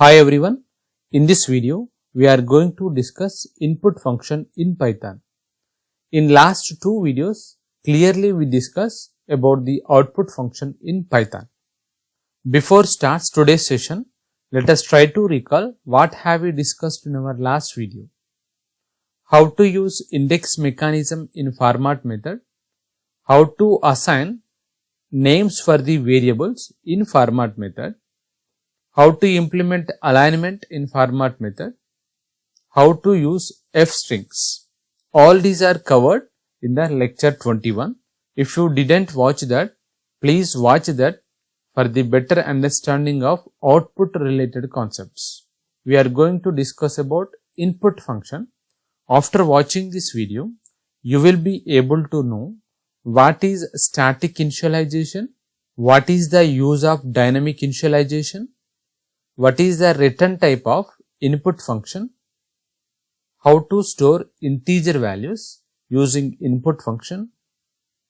Hi everyone, in this video we are going to discuss input function in Python. In last two videos clearly we discussed about the output function in Python. Before starts today's session, let us try to recall what have we discussed in our last video. How to use index mechanism in format method, how to assign names for the variables in format method, how to implement alignment in format method, how to use f-strings. All these are covered in the lecture 21. If you didn't watch that, please watch that for the better understanding of output related concepts. We are going to discuss about input function. After watching this video, you will be able to know what is static initialization, what is the use of dynamic initialization, what is the return type of input function, how to store integer values using input function,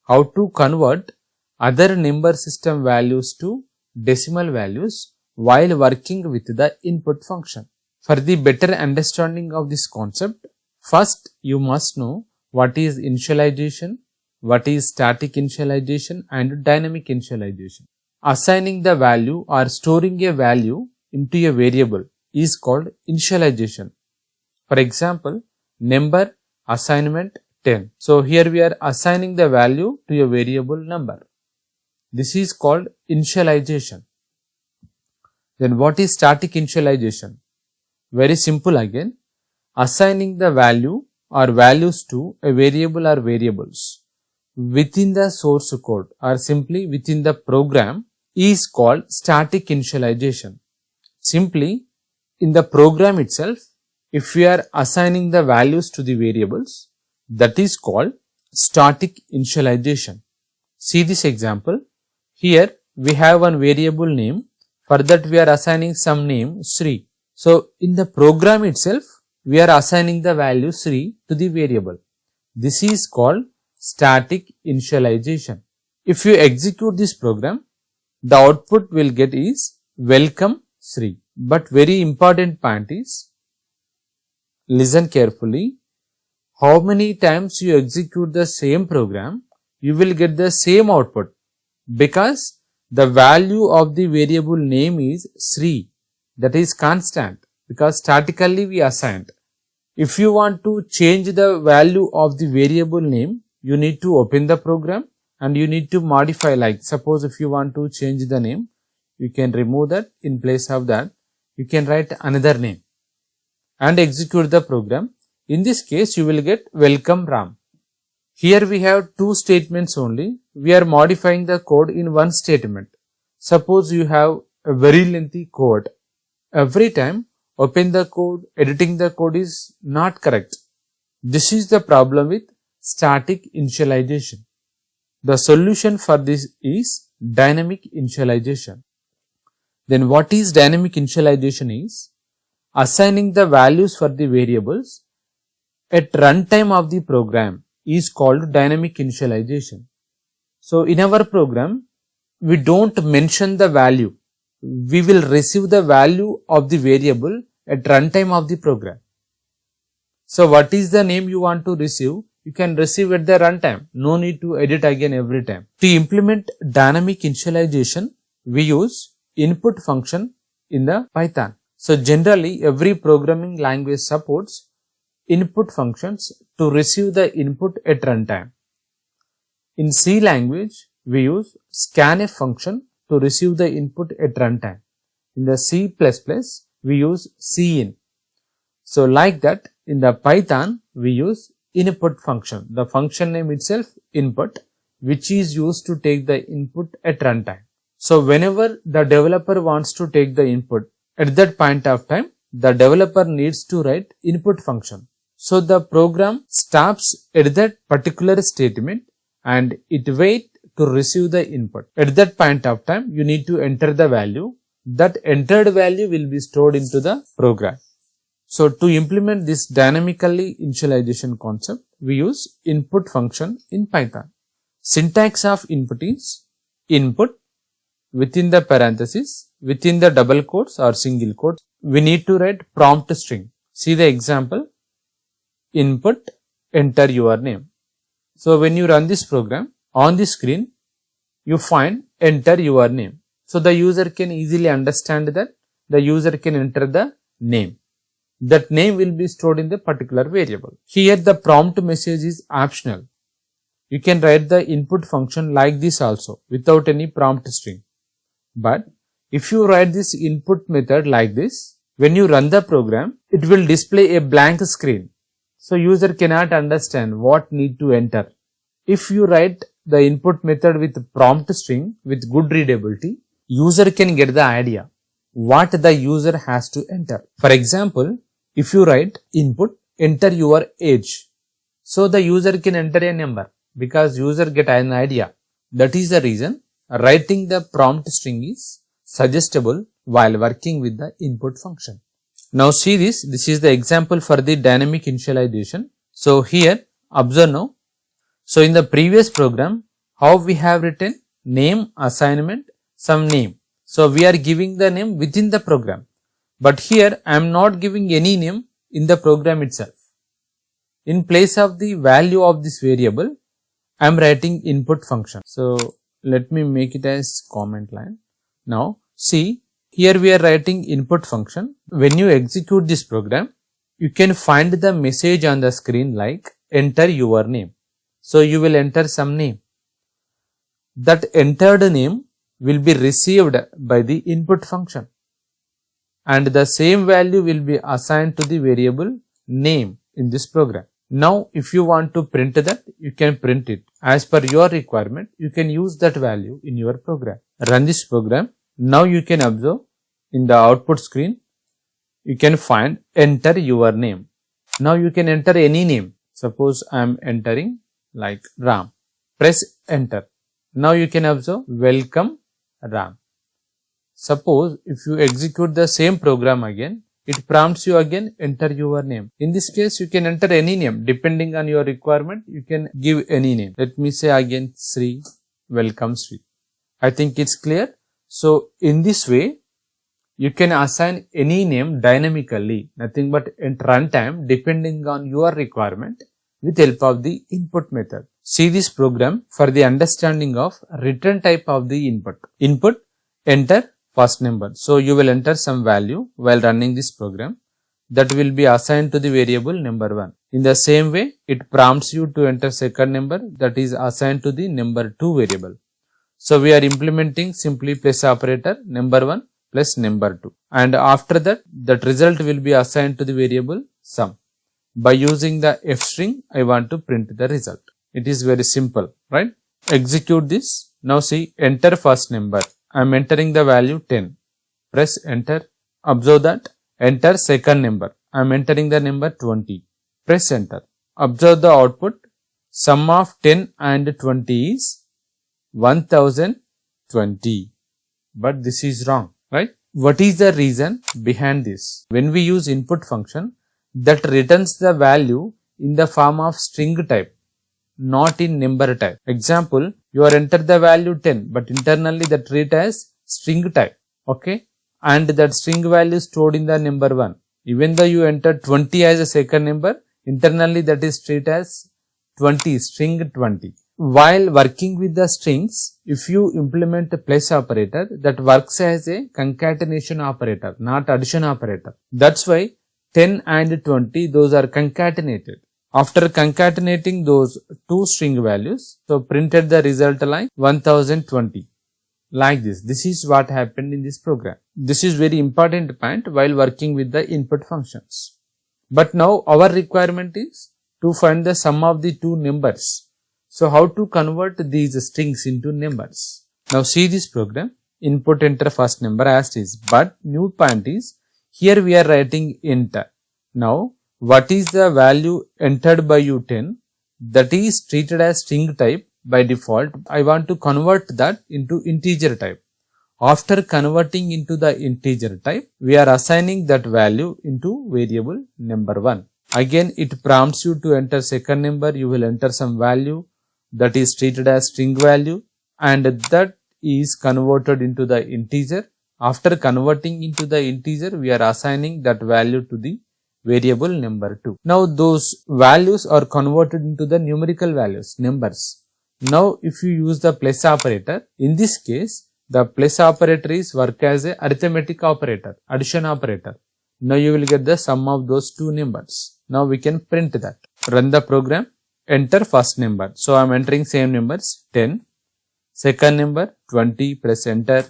how to convert other number system values to decimal values while working with the input function. For the better understanding of this concept, first you must know what is initialization, what is static initialization and dynamic initialization. Assigning the value or storing a value into a variable is called initialization. For example, number assignment 10. So here we are assigning the value to a variable number. This is called initialization. Then what is static initialization? Very simple again. Assigning the value or values to a variable or variables within the source code or simply within the program is called static initialization. Simply, in the program itself, if we are assigning the values to the variables, that is called static initialization. See this example. Here we have one variable name. For that we are assigning some name Sri. So in the program itself, we are assigning the value Sri to the variable. This is called static initialization. If you execute this program, the output will get is welcome Sri. But very important point is, listen carefully, how many times you execute the same program, you will get the same output because the value of the variable name is Sri, that is constant because statically we assigned. If you want to change the value of the variable name, you need to open the program and you need to modify, like suppose if you want to change the name, you can remove that. In place of that, you can write another name and execute the program. In this case, you will get welcome Ram. Here we have two statements only. We are modifying the code in one statement. Suppose you have a very lengthy code. Every time open the code, editing the code is not correct. This is the problem with static initialization. The solution for this is dynamic initialization. Then what is dynamic initialization is assigning the values for the variables at runtime of the program is called dynamic initialization. So in our program, we don't mention the value. We will receive the value of the variable at runtime of the program. So what is the name you want to receive? You can receive at the runtime. No need to edit again every time. To implement dynamic initialization, we use input function in the Python. So generally every programming language supports input functions to receive the input at runtime. In C language, we use scanf function to receive the input at runtime. In the C++, we use cin. So like that, in the Python, we use input function. The function name itself input, which is used to take the input at runtime. So whenever the developer wants to take the input, at that point of time, the developer needs to write input function. So the program stops at that particular statement and it waits to receive the input. At that point of time, you need to enter the value. That entered value will be stored into the program. So to implement this dynamically initialization concept, we use input function in Python. Syntax of input is input within the parenthesis, within the double quotes or single quotes, we need to write prompt string. See the example, input, enter your name. So when you run this program, on the screen, you find enter your name. So the user can easily understand that the user can enter the name. That name will be stored in the particular variable. Here the prompt message is optional. You can write the input function like this also without any prompt string. But if you write this input method like this, when you run the program, it will display a blank screen. So user cannot understand what need to enter. If you write the input method with prompt string with good readability, user can get the idea what the user has to enter. For example, if you write input, enter your age. So the user can enter a number because user get an idea. That is the reason writing the prompt string is suggestible while working with the input function. Now see this is the example for the dynamic initialization. So here observe now. So in the previous program, how we have written name, assignment, some name. So we are giving the name within the program. But here I am not giving any name in the program itself. In place of the value of this variable, I am writing input function. So let me make it as comment line. Now see, here we are writing input function. When you execute this program, you can find the message on the screen like enter your name. So you will enter some name. That entered name will be received by the input function. And the same value will be assigned to the variable name in this program. Now if you want to print that, you can print it. As per your requirement, you can use that value in your program. Run this program. Now you can observe in the output screen, you can find enter your name. Now you can enter any name. Suppose I am entering like Ram. Press enter. Now you can observe welcome Ram. Suppose if you execute the same program again, it prompts you again enter your name. In this case, you can enter any name depending on your requirement. You can give any name. Let me say again Sri, welcome Sri. I think it's clear. So in this way, you can assign any name dynamically, nothing but at runtime depending on your requirement with help of the input method. See this program for the understanding of return type of the input. Input, enter first number. So you will enter some value while running this program that will be assigned to the variable number 1. In the same way, it prompts you to enter second number that is assigned to the number 2 variable. So we are implementing simply plus operator number 1 plus number 2. And after that result will be assigned to the variable sum. By using the f string, I want to print the result. It is very simple, right? Execute this. Now see, enter first number. I am entering the value 10. Press enter. Observe that. Enter second number. I am entering the number 20. Press enter. Observe the output. Sum of 10 and 20 is 1020. But this is wrong, right? What is the reason behind this? When we use input function, that returns the value in the form of string type, not in number type. Example, you are entered the value 10, but internally that treat as string type, okay? And that string value stored in the number 1. Even though you entered 20 as a second number, internally that is treated as 20, string 20. While working with the strings, if you implement a plus operator, that works as a concatenation operator, not addition operator. That's why 10 and 20, those are concatenated. After concatenating those two string values, so printed the result line 1020. Like this. This is what happened in this program. This is very important point while working with the input functions. But now our requirement is to find the sum of the two numbers. So how to convert these strings into numbers? Now see this program. Input enter first number as is. But new point is, here we are writing enter. Now what is the value entered by you 10? That is treated as string type by default. I want to convert that into integer type. After converting into the integer type, we are assigning that value into variable number 1. Again it prompts you to enter second number. You will enter some value that is treated as string value, and that is converted into the integer. After converting into the integer, we are assigning that value to the variable number 2. Now those values are converted into the numerical values, numbers. Now if you use the plus operator, in this case the plus operator is work as a arithmetic operator, addition operator. Now you will get the sum of those two numbers. Now we can print that. Run the program, enter first number. So I am entering same numbers 10. Second number 20, press enter.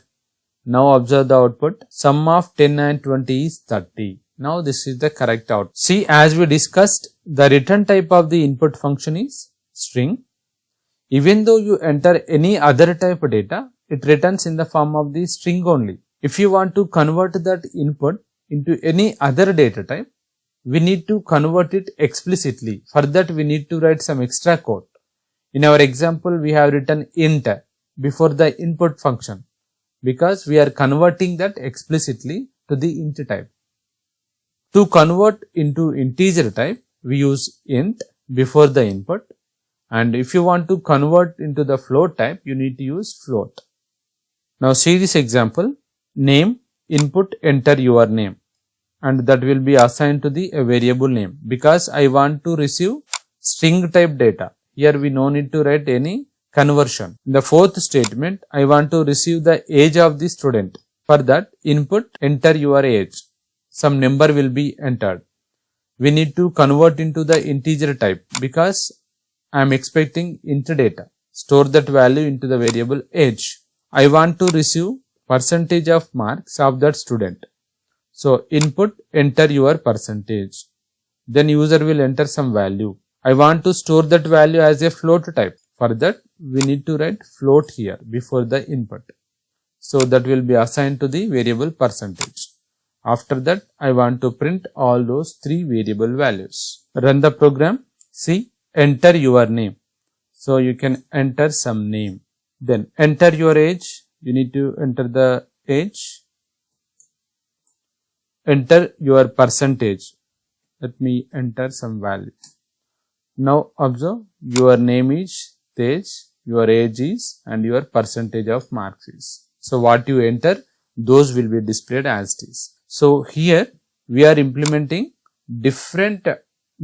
Now observe the output. Sum of 10 and 20 is 30. Now this is the correct output. See, as we discussed, the return type of the input function is string. Even though you enter any other type of data, it returns in the form of the string only. If you want to convert that input into any other data type, we need to convert it explicitly. For that we need to write some extra code. In our example, we have written int before the input function because we are converting that explicitly to the int type. To convert into integer type, we use int before the input, and if you want to convert into the float type, you need to use float. Now see this example, name, input, enter your name, and that will be assigned to the variable name because I want to receive string type data. Here we no need to write any conversion. In the fourth statement, I want to receive the age of the student. For that, input, enter your age. Some number will be entered. We need to convert into the integer type because I am expecting int data. Store that value into the variable age. I want to receive percentage of marks of that student. So input, enter your percentage. Then user will enter some value. I want to store that value as a float type. For that, we need to write float here before the input. So that will be assigned to the variable percentage. After that, I want to print all those three variable values. Run the program. See, enter your name. So you can enter some name. Then enter your age. You need to enter the age. Enter your percentage. Let me enter some value. Now observe, your name is Tej, your age is, and your percentage of marks is. So what you enter, those will be displayed as it is. So here we are implementing different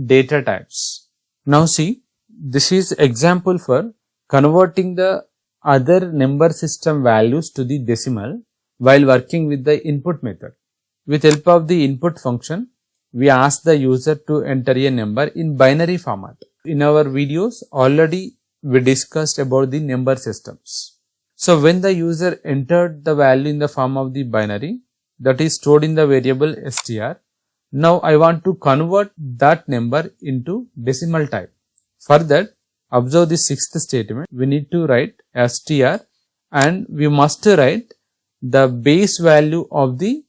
data types. Now see, this is example for converting the other number system values to the decimal while working with the input method. With help of the input function, we ask the user to enter a number in binary format. In our videos already we discussed about the number systems. So when the user entered the value in the form of the binary, that is stored in the variable str. Now I want to convert that number into decimal type. For that, observe the sixth statement. We need to write str and we must write the base value of the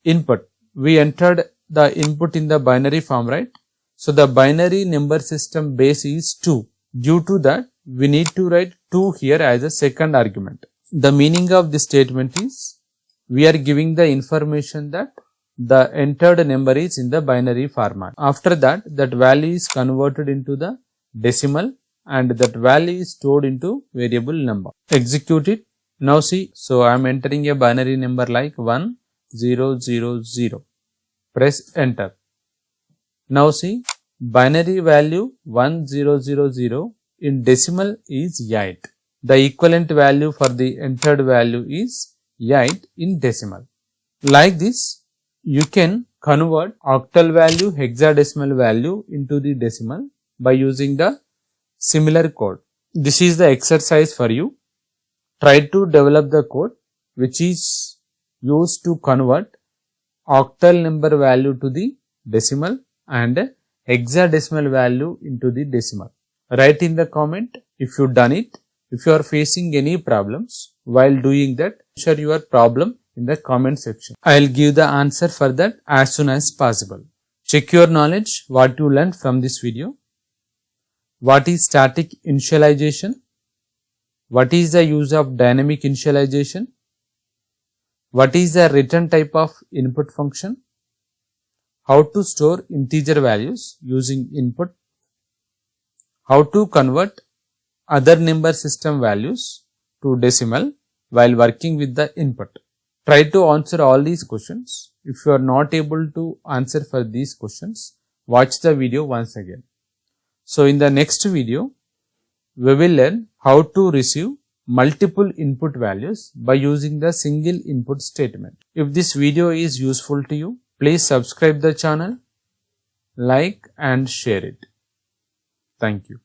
input. We entered the input in the binary form, right? So the binary number system base is 2. Due to that, we need to write 2 here as a second argument. The meaning of this statement is, we are giving the information that the entered number is in the binary format. After that, that value is converted into the decimal and that value is stored into variable number. Execute it. Now see, so I am entering a binary number like 1000. Press enter. Now see, binary value 1000 in decimal is 8. The equivalent value for the entered value is 8 in decimal. Like this, you can convert octal value, hexadecimal value into the decimal by using the similar code. This is the exercise for you. Try to develop the code which is used to convert octal number value to the decimal and hexadecimal value into the decimal. Write in the comment if you done it. If you are facing any problems while doing that, share your problem in the comment section. I will give the answer for that as soon as possible. Check your knowledge, what you learned from this video. What is static initialization? What is the use of dynamic initialization? What is the return type of input function? How to store integer values using input? How to convert other number system values to decimal while working with the input. Try to answer all these questions. If you are not able to answer for these questions, watch the video once again. So in the next video, we will learn how to receive multiple input values by using the single input statement. If this video is useful to you, please subscribe the channel, like and share it. Thank you.